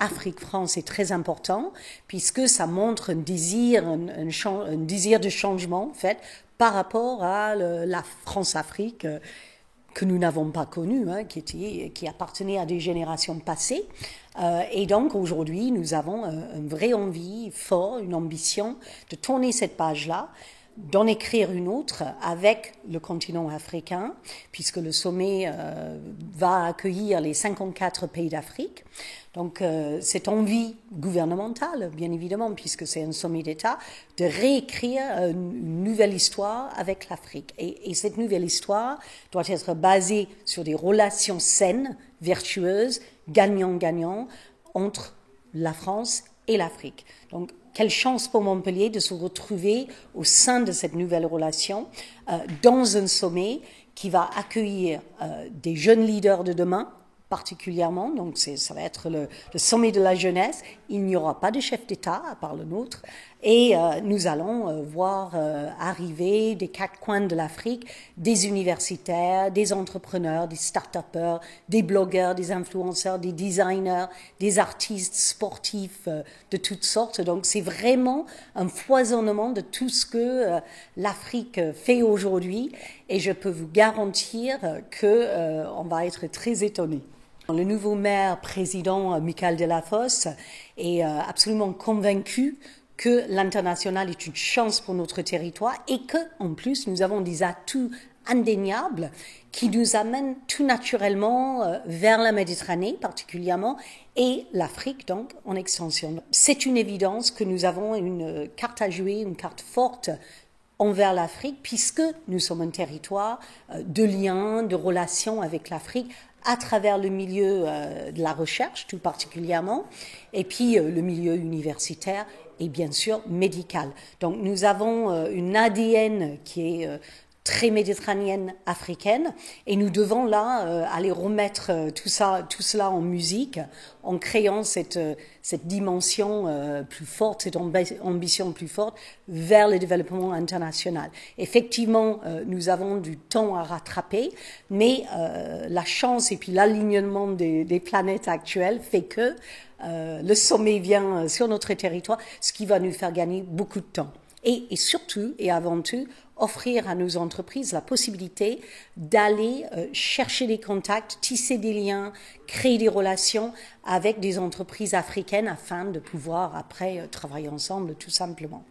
Afrique-France est très important puisque ça montre un désir de changement en fait par rapport à la France-Afrique que nous n'avons pas connue, hein, qui appartenait à des générations passées. Et donc aujourd'hui, nous avons une vraie envie fort, une ambition de tourner cette page-là, d'en écrire une autre avec le continent africain, puisque le sommet va accueillir les 54 pays d'Afrique. Donc cette envie gouvernementale, bien évidemment, puisque c'est un sommet d'État, de réécrire une nouvelle histoire avec l'Afrique. Et cette nouvelle histoire doit être basée sur des relations saines, vertueuses, gagnant-gagnant entre la France et l'Afrique. Donc, quelle chance pour Montpellier de se retrouver au sein de cette nouvelle relation dans un sommet qui va accueillir des jeunes leaders de demain, particulièrement. Donc, ça va être le sommet de la jeunesse. Il n'y aura pas de chef d'État à part le nôtre. Et nous allons voir arriver des quatre coins de l'Afrique, des universitaires, des entrepreneurs, des start-upers, des blogueurs, des influenceurs, des designers, des artistes sportifs de toutes sortes. Donc c'est vraiment un foisonnement de tout ce que l'Afrique fait aujourd'hui. Et je peux vous garantir qu'on va être très étonnés. Le nouveau maire président Michael Delafosse est absolument convaincu que l'international est une chance pour notre territoire et qu'en plus nous avons des atouts indéniables qui nous amènent tout naturellement vers la Méditerranée particulièrement et l'Afrique donc en extension. C'est une évidence que nous avons une carte à jouer, une carte forte envers l'Afrique puisque nous sommes un territoire de liens, de relations avec l'Afrique à travers le milieu de la recherche tout particulièrement et puis le milieu universitaire et bien sûr médical. Donc nous avons une ADN qui est très méditerranéenne africaine et nous devons là aller remettre tout cela en musique en créant cette dimension plus forte, cette ambition plus forte vers le développement international. Effectivement, nous avons du temps à rattraper, mais la chance et puis l'alignement des planètes actuelles fait que le sommet vient sur notre territoire, ce qui va nous faire gagner beaucoup de temps. Et surtout, et avant tout, offrir à nos entreprises la possibilité d'aller chercher des contacts, tisser des liens, créer des relations avec des entreprises africaines afin de pouvoir après travailler ensemble tout simplement.